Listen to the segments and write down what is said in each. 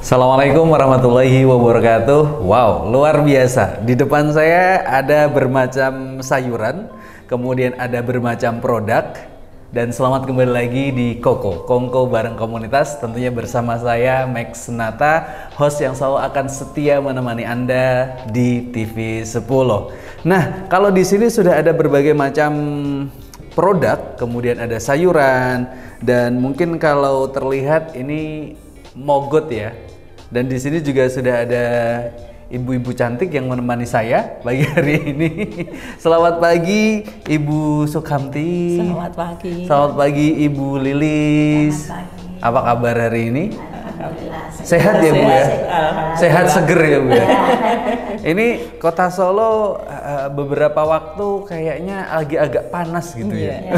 Assalamualaikum warahmatullahi wabarakatuh. Wow, luar biasa. Di depan saya ada bermacam sayuran, kemudian ada bermacam produk. Dan selamat kembali lagi di Kongko bareng komunitas. Tentunya bersama saya Max Nata, host yang selalu akan setia menemani Anda di TV 10. Nah, kalau di sini sudah ada berbagai macam produk, kemudian ada sayuran, dan mungkin kalau terlihat ini mogot ya. Dan di sini juga sudah ada ibu-ibu cantik yang menemani saya pagi hari ini. Selamat pagi Ibu Sukamti. Selamat pagi. Selamat pagi Ibu Lilis. Selamat pagi. Apa kabar hari ini? Alhamdulillah. Sehat ya Bu ya? Sehat seger ya Bu ya? Iya. Ini Kota Solo beberapa waktu kayaknya lagi agak panas gitu ya.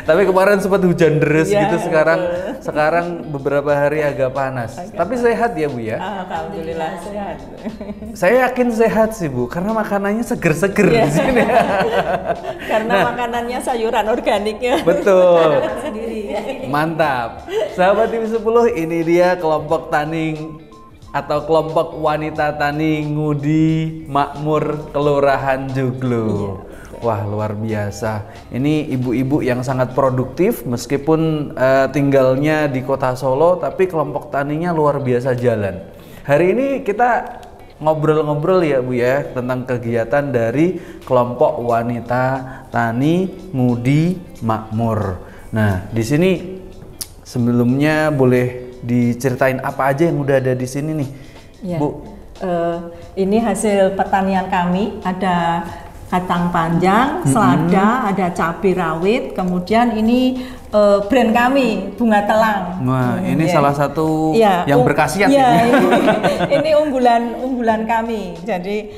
Tapi kemarin sempat hujan deras gitu, sekarang beberapa hari agak panas. Tapi sehat ya Bu ya? Alhamdulillah sehat. Saya yakin sehat sih Bu, karena makanannya seger-seger di sini. Karena makanannya sayuran organiknya. Betul. Sendiri. Mantap. Sahabat TV 10, ini dia kelompok tani atau kelompok wanita tani Ngudi Makmur Kelurahan Joglo. Wah, luar biasa. Ini ibu-ibu yang sangat produktif meskipun tinggalnya di Kota Solo, tapi kelompok taninya luar biasa jalan. Hari ini kita ngobrol-ngobrol ya Bu ya tentang kegiatan dari kelompok wanita tani Ngudi Makmur. Nah, di sini sebelumnya boleh diceritain apa aja yang udah ada di sini nih, ya. Bu? Ini hasil pertanian kami, ada kacang panjang, selada, ada cabai rawit, kemudian ini brand kami, bunga telang. Wah, ini salah satu yang berkhasiat ya, ini unggulan kami. Jadi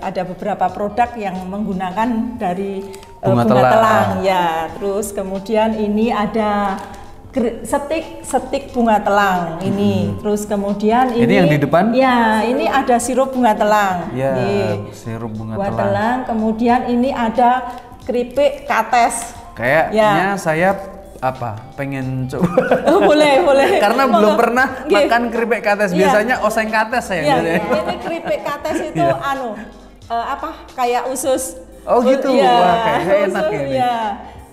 ada beberapa produk yang menggunakan dari bunga telang. Ya, terus kemudian ini ada stik bunga telang ini, terus kemudian ini yang di depan? Ya, ini ada sirup bunga telang. Ya, sirup bunga telang. Kemudian ini ada keripik kates. Kayaknya saya pengen coba. Boleh. Karena belum pernah makan keripik kates. Biasanya oseng kates saya. Ini keripik kates itu kayak usus. Oh gitu. Wah, kayaknya enak ini.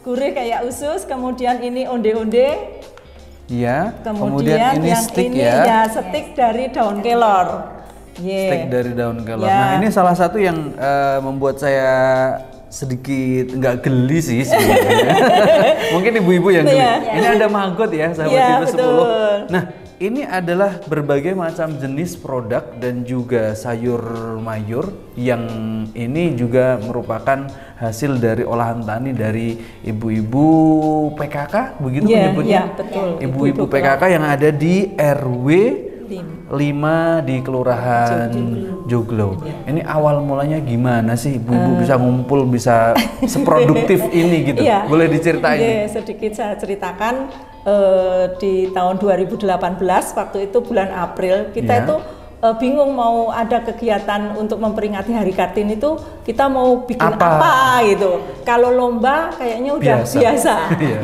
Gurih kayak usus, kemudian ini onde-onde. Iya. Kemudian ini yang stik ini ya stik dari daun kelor. Stik dari daun kelor. Nah, ini salah satu yang membuat saya sedikit nggak geli sih sebenarnya. Mungkin ibu-ibu yang geli. Ini ada maggot ya, sahabat TV 10. Nah, ini adalah berbagai macam jenis produk dan juga sayur mayur yang ini juga merupakan hasil dari olahan tani dari ibu-ibu PKK, begitu menyebutnya? Iya, betul. Ibu-ibu PKK yang ada di RW 5 di Kelurahan Joglo. Ini awal mulanya gimana sih ibu-ibu bisa ngumpul, bisa seproduktif ini gitu? Boleh diceritain? Sedikit saya ceritakan. Di tahun 2018 waktu itu bulan April kita itu bingung mau ada kegiatan untuk memperingati Hari Kartini itu kita mau bikin apa gitu. Kalau lomba kayaknya udah biasa.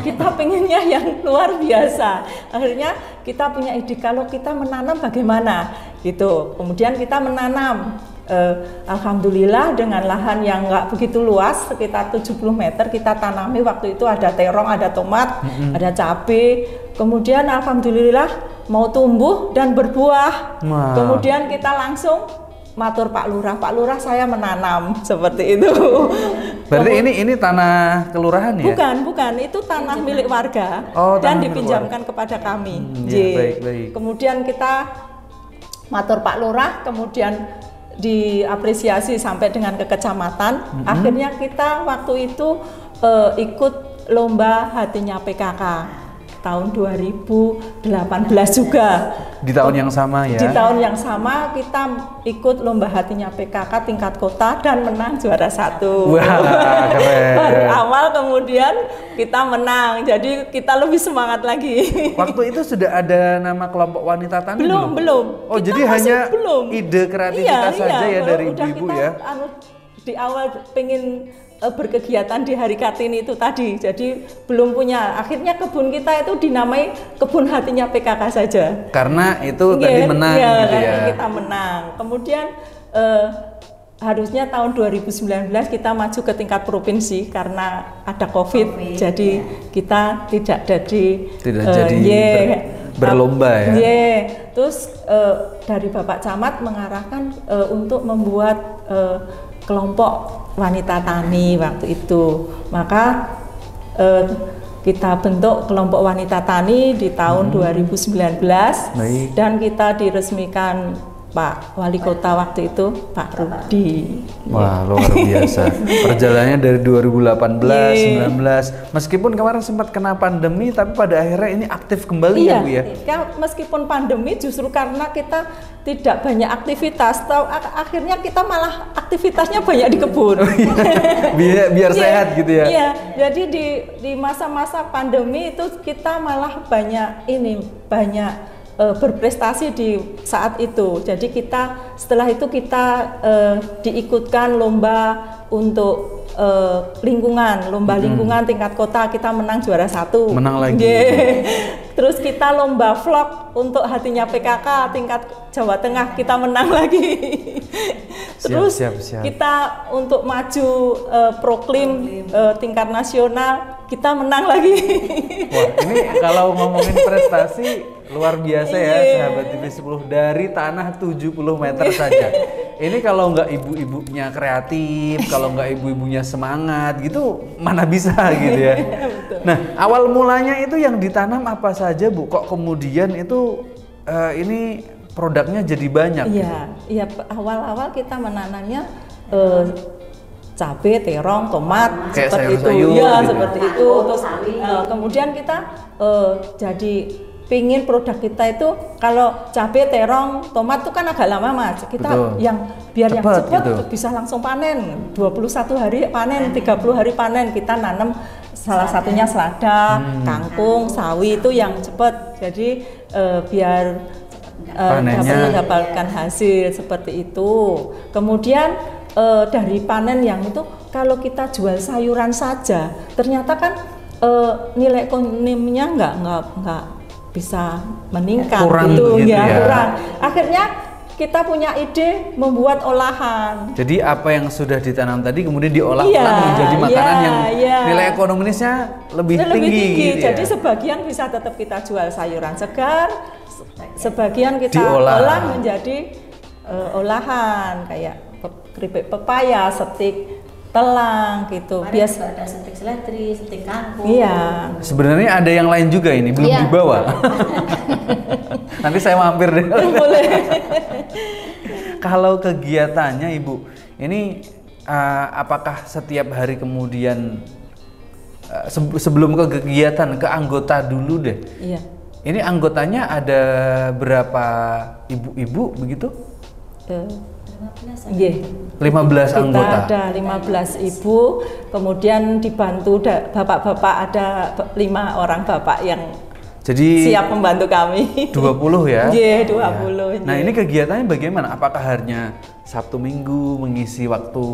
Kita pengennya yang luar biasa. Akhirnya kita punya ide kalau kita menanam bagaimana gitu. Kemudian kita menanam. Alhamdulillah dengan lahan yang nggak begitu luas, sekitar 70 meter kita tanami. Waktu itu ada terong, ada tomat, ada cabai. Kemudian alhamdulillah mau tumbuh dan berbuah. Kemudian kita langsung matur Pak Lurah saya menanam seperti itu. Berarti ini tanah kelurahan ya? Bukan, itu tanah milik warga dan dipinjamkan kepada kami. Baik. Kemudian kita matur Pak Lurah, kemudian diapresiasi sampai dengan ke kecamatan. Akhirnya kita waktu itu ikut lomba hatinya PKK tahun 2018 juga. Di tahun yang sama ya? Di tahun yang sama kita ikut lomba hatinya PKK tingkat kota dan menang juara 1. Wah, keren. Baru awal kemudian kita menang, jadi kita lebih semangat lagi. Waktu itu sudah ada nama kelompok wanita tani belum? Oh, jadi hanya ide kreativitas saja ya dari ibu-ibu ya? Di awal pengen berkegiatan di Hari Kartini itu tadi. Jadi belum punya. Akhirnya kebun kita itu dinamai kebun hatinya PKK saja. Karena itu tadi menang gitu ya. Kita menang. Kemudian harusnya tahun 2019 kita maju ke tingkat provinsi karena ada COVID. Jadi kita tidak jadi berlomba ya. Terus dari Bapak Camat mengarahkan untuk membuat kelompok wanita tani waktu itu. Maka kita bentuk kelompok wanita tani di tahun 2019. Baik. Dan kita diresmikan Pak Wali Kota waktu itu, Pak Rudi. Wah, luar biasa. Perjalanannya dari 2018, 19. Meskipun kemarin sempat kena pandemi, tapi pada akhirnya ini aktif kembali ya, Bu ya? Meskipun pandemi, justru karena kita tidak banyak aktivitas, akhirnya kita malah aktivitasnya banyak di kebun. biar sehat gitu ya? Iya, jadi di masa-masa pandemi itu kita malah banyak berprestasi di saat itu. Jadi setelah itu kita diikutkan lomba untuk lingkungan tingkat kota, kita menang juara 1. Menang lagi. Terus kita lomba vlog untuk hatinya PKK tingkat Jawa Tengah, kita menang lagi. Terus siap. kita untuk maju proklim tingkat nasional, kita menang lagi. Wah, ini kalau ngomongin prestasi luar biasa ya, sahabat TV10, dari tanah 70 meter saja. Ini kalau nggak ibu-ibunya kreatif, kalau nggak ibu-ibunya semangat gitu, mana bisa gitu ya. Nah, awal mulanya itu yang ditanam apa saja, Bu? Kok kemudian itu ini produknya jadi banyak? Iya, awal-awal kita menanamnya cabai, terong, tomat, kayak seperti itu. Sayur Ya, gitu. seperti itu. Terus kemudian kita jadi pingin produk kita itu, kalau cabai, terong, tomat itu kan agak lama, Mas. Kita biar yang cepat gitu. bisa langsung panen. 21 hari panen, 30 hari panen. Kita nanam salah satunya selada, kangkung, sawi, itu yang cepat. Jadi biar dapat mendapatkan hasil seperti itu. Kemudian dari panen yang itu, kalau kita jual sayuran saja, ternyata kan nilai ekonominya nggak bisa meningkat, kurang gitu ya. Kurang. Akhirnya kita punya ide membuat olahan. Jadi apa yang sudah ditanam tadi kemudian diolah menjadi makanan yang nilai ekonomisnya lebih tinggi. Gitu Jadi sebagian bisa tetap kita jual sayuran segar, sebagian kita olah menjadi olahan kayak keripik pepaya, stik telang gitu. Biasa ada stik seledri, stik kangkung. Iya. Sebenarnya ada yang lain juga ini, belum dibawa. Nanti saya mampir deh. Boleh. Kalau kegiatannya Ibu, ini apakah setiap hari kemudian sebelum ke kegiatan ke anggota dulu deh? Iya. Ini anggotanya ada berapa ibu-ibu begitu? 15 anggota. Ada 15 ibu, kemudian dibantu bapak-bapak, ada 5 orang bapak yang siap membantu kami. 20 ya? Iya, 20. Nah, ini kegiatannya bagaimana? Apakah hanya Sabtu Minggu mengisi waktu,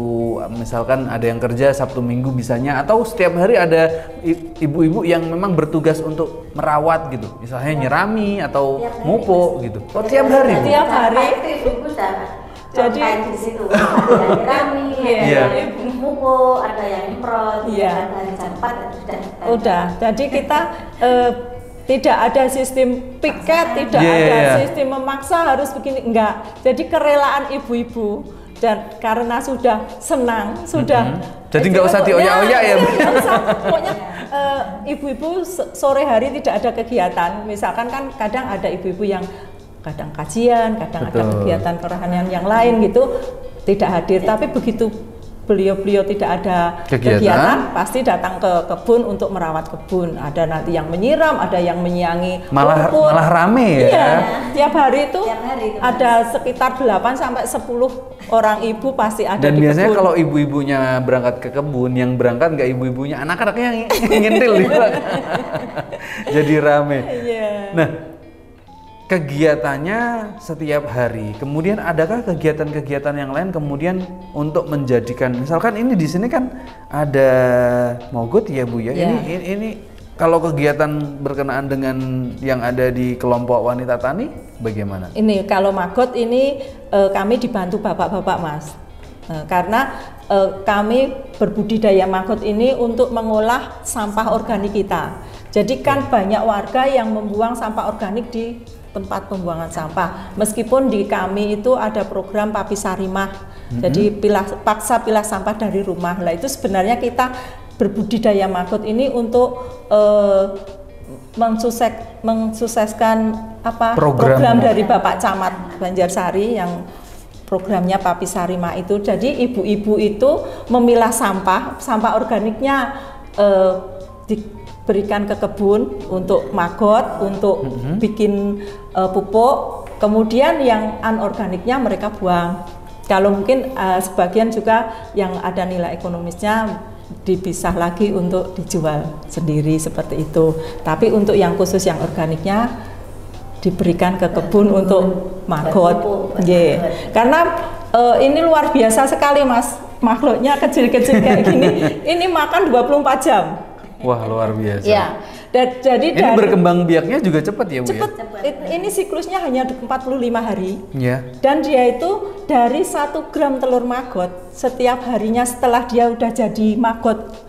misalkan ada yang kerja Sabtu Minggu bisanya, atau setiap hari ada ibu-ibu yang memang bertugas untuk merawat gitu, misalnya nyerami atau mupo gitu? Oh, tiap hari? Tiap hari. Jadi di situ ada yang nyerami, ada yang mupo, ada yang nyemprot, ada yang cepat, udah. Jadi kita tidak ada sistem piket, tidak ada sistem memaksa harus begini, enggak. Jadi kerelaan ibu-ibu, dan karena sudah senang, sudah. Jadi nggak usah dioyak-oyak ya. Pokoknya ibu-ibu sore hari tidak ada kegiatan. Misalkan kan kadang ada ibu-ibu yang kadang kajian, kadang ada kegiatan kerohanian yang lain gitu, tidak hadir. Tapi begitu beliau tidak ada kegiatan, pasti datang ke kebun untuk merawat kebun. Ada nanti yang menyiram, ada yang menyiangi rumput. Malah rame ya. Iya, tiap hari itu ada sekitar 8 sampai 10 orang ibu pasti ada. Dan di biasanya kebun. kalau ibu-ibunya berangkat ke kebun, yang berangkat nggak ibu-ibunya, anak-anaknya yang ngintil di belakang. Jadi rame. Iya. Nah, kegiatannya setiap hari. Kemudian adakah kegiatan-kegiatan yang lain kemudian untuk menjadikan, misalkan ini di sini kan ada Mogot ya Bu ya. Ini kalau kegiatan berkenaan dengan yang ada di kelompok wanita tani bagaimana? Ini kalau Magot ini kami dibantu bapak-bapak Mas. Karena kami berbudidaya maggot ini untuk mengolah sampah organik kita. Jadi kan banyak warga yang membuang sampah organik di tempat pembuangan sampah. Meskipun di kami itu ada program Papisarimah, jadi paksa pilah sampah dari rumah. Lah itu sebenarnya kita berbudidaya maggot ini untuk mensukseskan program dari Bapak Camat Banjarsari yang programnya Papisarimah itu. Jadi ibu-ibu itu memilah sampah organiknya diberikan ke kebun untuk maggot, untuk bikin pupuk, kemudian yang anorganiknya mereka buang. Kalau mungkin sebagian juga yang ada nilai ekonomisnya dipisah lagi untuk dijual sendiri seperti itu. Tapi untuk yang khusus yang organiknya diberikan ke kebun untuk maggot. Karena ini luar biasa sekali Mas, makhluknya kecil-kecil kayak gini. Ini makan 24 jam. Wah, luar biasa. Ya. Jadi ini berkembang biaknya juga cepat ya Bu? Cepat. Ini siklusnya hanya 45 hari. Ya. Dan dia itu dari 1 gram telur maggot setiap harinya setelah dia udah jadi maggot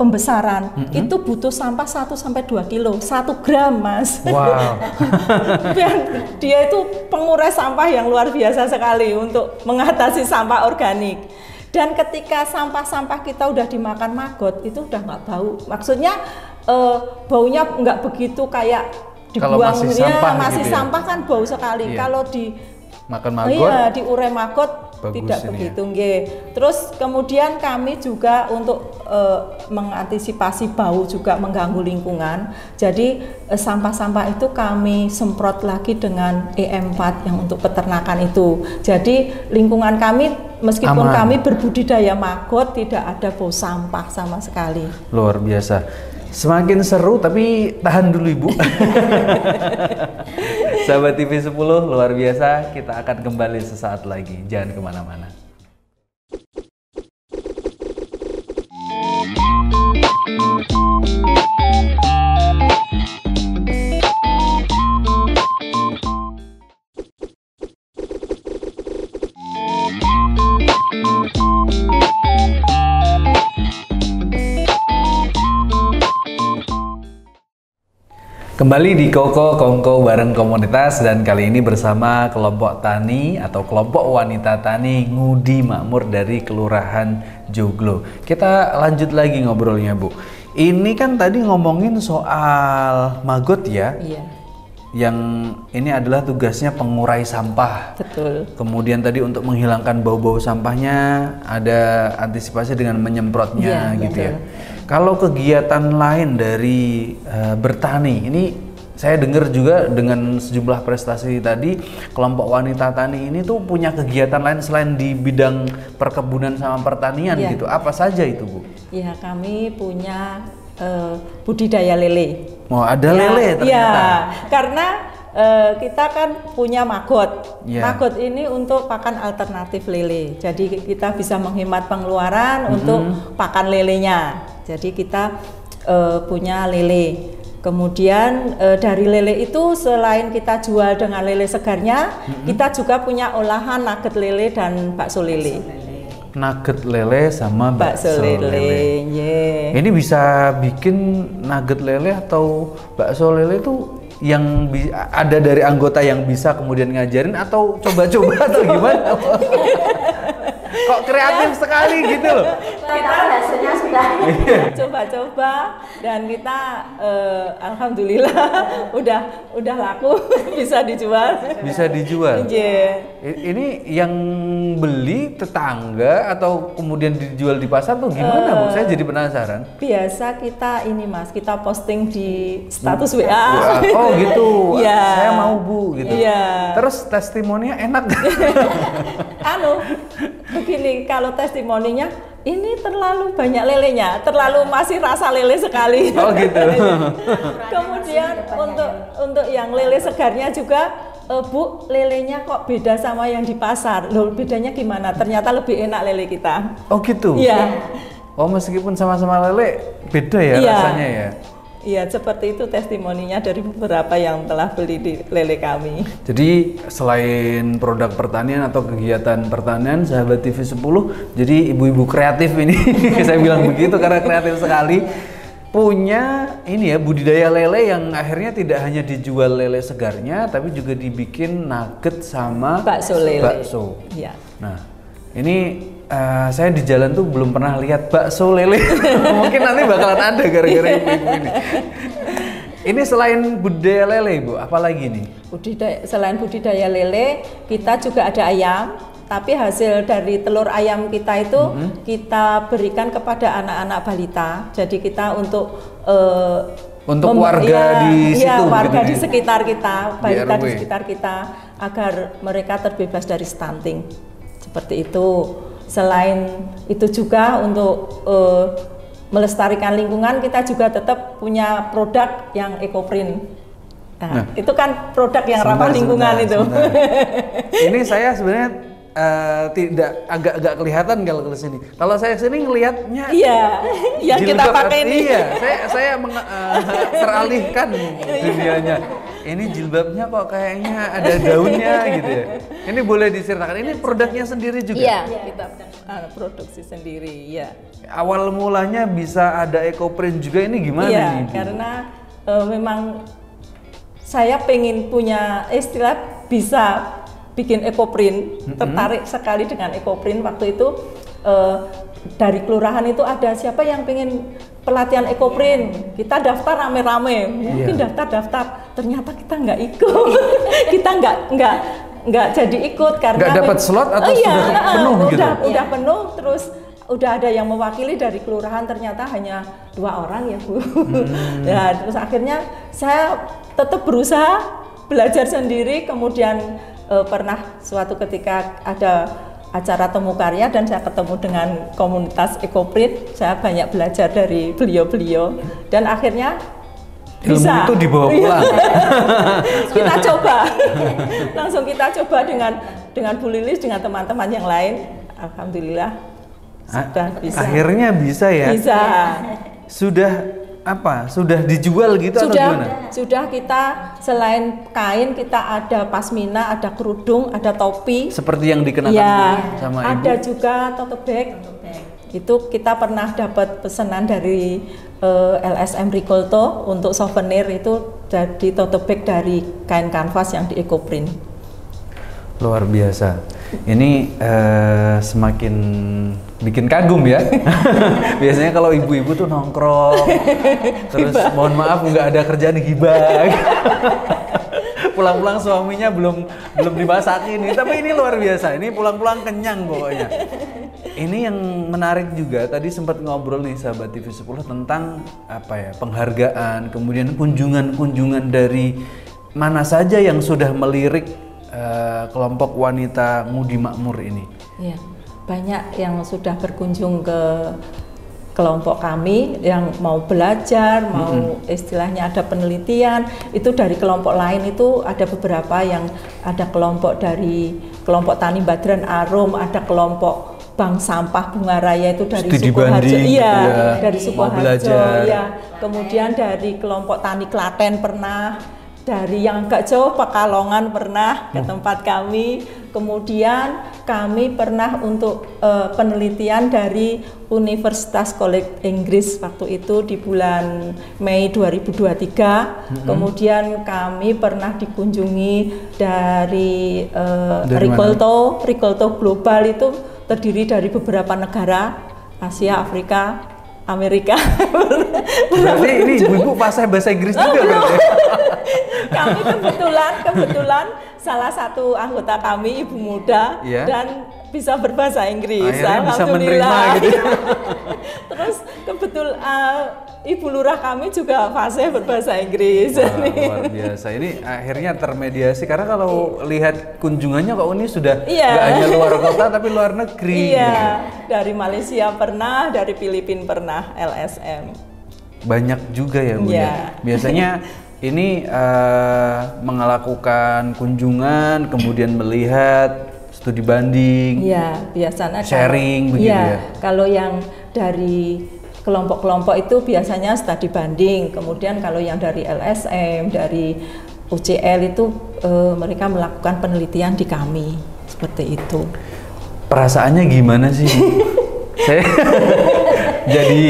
pembesaran itu butuh sampah 1-2 kilo 1 gram Mas. Wow. Dia itu pengurai sampah yang luar biasa sekali untuk mengatasi sampah organik. Dan ketika sampah-sampah kita udah dimakan maggot itu udah nggak bau. Maksudnya baunya nggak begitu kayak dibuang, masih sampah, masih gitu sampah kan bau sekali. Iya. Kalau di makan maggot, diurai maggot tidak begitu, Terus kemudian kami juga untuk mengantisipasi bau juga mengganggu lingkungan. Jadi sampah-sampah itu kami semprot lagi dengan EM4 yang untuk peternakan itu. Jadi lingkungan kami meskipun kami berbudidaya maggot tidak ada bau sampah sama sekali. Luar biasa. Semakin seru tapi tahan dulu Ibu. Sahabat TV 10 luar biasa, kita akan kembali sesaat lagi. Jangan kemana-mana. Kembali di Koko Kongko bareng komunitas, dan kali ini bersama kelompok tani atau kelompok wanita tani Ngudi Makmur dari Kelurahan Joglo. Kita lanjut lagi ngobrolnya Bu. Ini kan tadi ngomongin soal maggot ya. Iya. Yang ini adalah tugasnya pengurai sampah. Betul. Kemudian tadi untuk menghilangkan bau-bau sampahnya ada antisipasi dengan menyemprotnya gitu ya. Kalau kegiatan lain dari bertani, ini saya dengar juga dengan sejumlah prestasi tadi, kelompok wanita tani ini tuh punya kegiatan lain selain di bidang perkebunan sama pertanian gitu. Apa saja itu Bu? Ya, kami punya budidaya lele. Oh, ada lele ternyata. Iya, karena kita kan punya maggot. Maggot ini untuk pakan alternatif lele. Jadi kita bisa menghemat pengeluaran untuk pakan lelenya. Jadi kita punya lele. Kemudian dari lele itu selain kita jual dengan lele segarnya, kita juga punya olahan nugget lele dan bakso lele. Nugget lele sama bakso lele. Ini bisa bikin nugget lele atau bakso lele itu yang ada dari anggota yang bisa kemudian ngajarin atau coba-coba atau gimana? Kok kreatif sekali gitu loh. Kita hasilnya sudah coba-coba dan kita alhamdulillah udah laku, bisa dijual. Bisa dijual. Ini yang beli tetangga atau kemudian dijual di pasar tuh gimana Bu? Saya jadi penasaran. Biasa kita ini Mas, kita posting di status WA. Oh gitu. Ya. Saya mau Bu gitu. Iya. Terus testimoninya enak. Begini, kalau testimoninya ini terlalu banyak lelenya, terlalu masih rasa lele sekali. Oh gitu. Kemudian untuk yang lele segarnya juga, Bu, lelenya kok beda sama yang di pasar. Loh, bedanya gimana? Ternyata lebih enak lele kita. Oh gitu. Iya. Oh, meskipun sama-sama lele beda ya rasanya ya. Iya, seperti itu testimoninya dari beberapa yang telah beli di lele kami. Jadi selain produk pertanian atau kegiatan pertanian, sahabat TV 10, jadi ibu-ibu kreatif ini, saya bilang begitu karena kreatif sekali, punya ini ya budidaya lele yang akhirnya tidak hanya dijual lele segarnya, tapi juga dibikin nugget sama bakso lele. Bakso. Iya. Nah, ini saya di jalan tuh belum pernah lihat bakso lele. Mungkin nanti bakalan ada gara-gara ibu-ibu ini. Ini selain budidaya lele, Bu, apa lagi nih? Selain budidaya lele, kita juga ada ayam. Tapi hasil dari telur ayam kita itu kita berikan kepada anak-anak balita. Jadi kita untuk warga di situ, warga gitu di sekitar kita, balita di RW. sekitar kita, agar mereka terbebas dari stunting. Seperti itu. Selain itu juga untuk melestarikan lingkungan, kita juga tetap punya produk yang ekoprint. Nah, itu kan produk yang ramah lingkungan itu. Ini saya sebenarnya agak kelihatan kalau ke sini. Kalau saya sini ngelihatnya yang kita pakai ini. Iya, saya teralihkan dunianya. Ini jilbabnya kok kayaknya ada daunnya gitu ya. Ini boleh diceritakan. Ini produknya sendiri juga? Iya, kita produksi sendiri, ya. Awal mulanya bisa ada ekoprint juga, ini gimana nih? Iya, karena memang saya pengen punya istilah bisa bikin ekoprint, tertarik sekali dengan ekoprint. Waktu itu dari kelurahan itu ada siapa yang pengen pelatihan ekoprint, kita daftar rame-rame, mungkin daftar, ternyata kita nggak ikut. Kita nggak jadi ikut karena nggak dapat slot atau sudah penuh gitu? Udah penuh, terus udah ada yang mewakili dari kelurahan, ternyata hanya 2 orang ya, Bu. Ya, terus akhirnya saya tetap berusaha belajar sendiri, kemudian pernah suatu ketika ada acara temu karya dan saya ketemu dengan komunitas ekoprint, saya banyak belajar dari beliau-beliau dan akhirnya ilmu bisa. Itu dibawa pulang. Kita coba, langsung kita coba dengan Bu Lilis, dengan teman-teman yang lain, alhamdulillah sudah bisa. Akhirnya bisa ya? Bisa. Sudah dijual gitu atau gimana? Sudah, kita selain kain kita ada pasmina, ada kerudung, ada topi. Seperti yang dikenakan sama Ibu? Ada juga tote bag. Itu kita pernah dapat pesanan dari LSM Ricolto untuk souvenir, itu jadi tote bag dari kain kanvas yang di ekoprint. Luar biasa. Ini semakin bikin kagum ya. Biasanya kalau ibu-ibu tuh nongkrong, terus mohon maaf nggak ada kerjaan gibah. Pulang-pulang suaminya belum dimasakin, tapi ini luar biasa. Ini pulang-pulang kenyang pokoknya. Ini yang menarik juga, tadi sempat ngobrol nih sahabat TV 10 tentang penghargaan, kemudian kunjungan dari mana saja yang sudah melirik kelompok wanita Ngudi Makmur ini. Iya, banyak yang sudah berkunjung ke kelompok kami yang mau belajar, mau istilahnya ada penelitian. Itu dari kelompok lain itu ada beberapa yang ada kelompok dari kelompok Tani Badran Arum, ada kelompok Bank Sampah Bunga Raya itu dari Sukoharjo. Iya, dari Sukoharjo. Iya. Kemudian dari kelompok Tani Klaten pernah. Dari yang agak jauh Pekalongan pernah ke tempat kami. Kemudian kami pernah untuk penelitian dari Universitas College Inggris waktu itu di bulan Mei 2023. Kemudian kami pernah dikunjungi dari Ricolto Global, itu terdiri dari beberapa negara Asia, Afrika, Amerika. Berarti ini ibu-ibu fasih bahasa Inggris juga berarti. Kami kebetulan salah satu anggota kami ibu muda dan bisa berbahasa Inggris. Akhirnya bisa menerima gitu. Terus kebetulan Ibu Lurah kami juga fasih berbahasa Inggris. Wah, luar biasa. Ini akhirnya termediasi karena kalau lihat kunjungannya Kak Uni sudah nggak hanya luar kota tapi luar negeri. Iya, gitu. dari Malaysia pernah, dari Filipina pernah LSM. Banyak juga ya Bu ya. Biasanya ini melakukan kunjungan, kemudian melihat studi banding. Iya, biasanya sharing begitu ya. Kalau yang dari kelompok-kelompok itu biasanya studi banding, kemudian kalau yang dari LSM, dari UCL itu mereka melakukan penelitian di kami, seperti itu. Perasaannya gimana sih? Saya jadi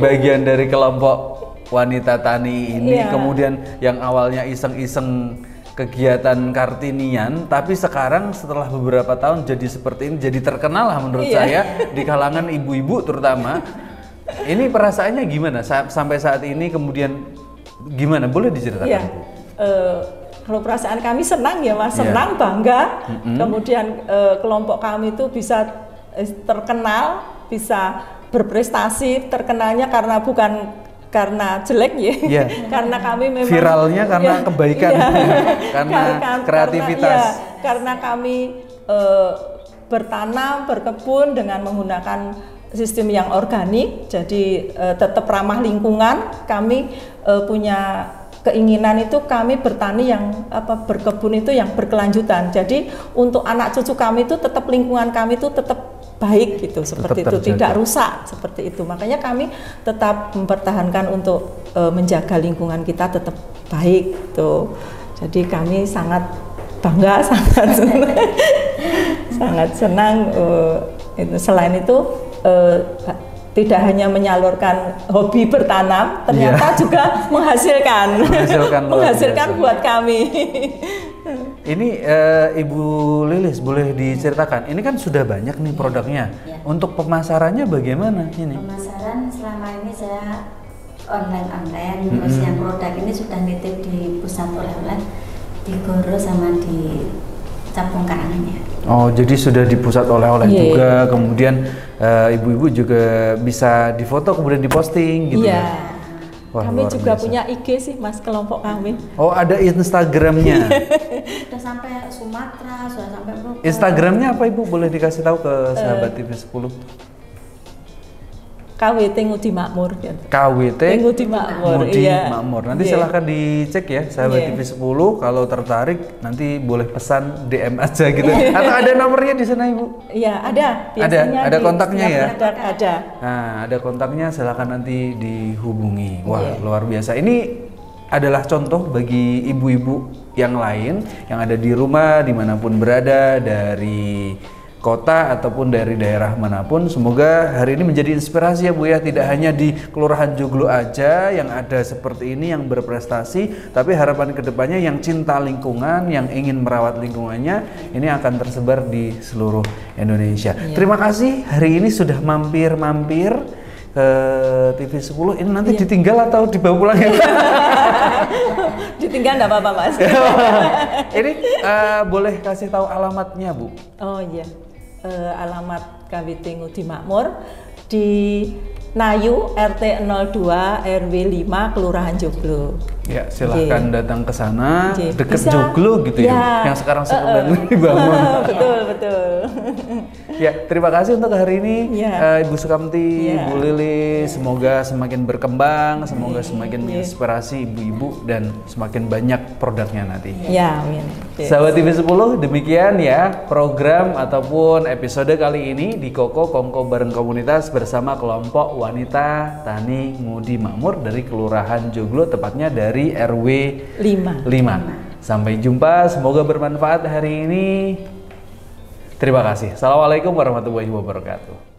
bagian dari kelompok wanita tani ini, kemudian yang awalnya iseng-iseng kegiatan Kartinian, tapi sekarang setelah beberapa tahun jadi seperti ini, jadi terkenal lah menurut saya di kalangan ibu-ibu terutama. Ini perasaannya gimana sampai saat ini, kemudian gimana? Boleh diceritakan? Iya. Kalau perasaan kami senang ya Mas, senang, bangga. Kemudian kelompok kami itu bisa terkenal, bisa berprestasi, terkenalnya karena bukan karena jelek ya, karena kami memang viralnya karena kebaikan, karena kreativitas. Karena kami bertanam, berkebun dengan menggunakan sistem yang organik, jadi tetap ramah lingkungan. Kami punya keinginan itu kami bertani yang berkebun itu yang berkelanjutan. Jadi untuk anak cucu kami itu tetap lingkungan kami itu tetap baik gitu, seperti itu, tidak rusak seperti itu. Makanya kami tetap mempertahankan untuk menjaga lingkungan kita tetap baik gitu. Jadi kami sangat bangga, sangat senang. Selain itu tidak hanya menyalurkan hobi bertanam, ternyata juga menghasilkan buat kami. Ini Ibu Lilis boleh diceritakan, ini kan sudah banyak nih produknya. Untuk pemasarannya bagaimana ini? Pemasaran selama ini saya online, terus yang produk ini sudah nitip di pusat oleh-oleh, di Goro sama di Capung Karangnya. Oh, jadi sudah di pusat oleh-oleh juga, kemudian ibu-ibu juga bisa difoto kemudian diposting gitu ya. Wah, kami juga punya IG sih Mas, kelompok kami. Oh, ada Instagramnya. Sudah sampai Sumatera, sudah sampai Bogor. Instagramnya apa Ibu? Boleh dikasih tahu ke sahabat TV 10? KWT Ngudi Makmur. KWT Ngudi Makmur. Makmur. Nanti silahkan dicek ya sahabat TV 10. Kalau tertarik nanti boleh pesan DM aja gitu. Atau ada nomornya di sana Ibu? Iya, ada. Ada kontaknya ya? Ada. Nah, ada kontaknya, silahkan nanti dihubungi. Wah, luar biasa. Ini adalah contoh bagi ibu-ibu yang lain yang ada di rumah dimanapun berada, dari kota ataupun dari daerah manapun. Semoga hari ini menjadi inspirasi ya Bu ya, tidak hanya di Kelurahan Joglo aja yang ada seperti ini yang berprestasi, tapi harapan kedepannya yang cinta lingkungan, yang ingin merawat lingkungannya, ini akan tersebar di seluruh Indonesia. Terima kasih hari ini sudah mampir-mampir ke TV 10. Ini nanti ditinggal atau dibawa pulang ya? Ditinggal enggak apa-apa Mas. Ini boleh kasih tahu alamatnya Bu? Oh iya. Alamat KWT Ngudi Makmur di Nayu RT 02 RW 5 Kelurahan Joglo. Ya, silahkan datang ke sana, dekat Joglo gitu ya, yang sekarang sedang dibangun. Betul. Ya, terima kasih untuk hari ini Ibu Sukamti, Bu Lili. Semoga semakin berkembang, semoga semakin menginspirasi ibu-ibu dan semakin banyak produknya nanti. Ya, amin. Sahabat TV 10, demikian ya program ataupun episode kali ini di Koko Kongko Bareng Komunitas bersama kelompok wanita Tani Ngudi Makmur dari Kelurahan Joglo, tepatnya dari RW 5. Sampai jumpa, semoga bermanfaat hari ini. Terima kasih. Assalamualaikum warahmatullahi wabarakatuh.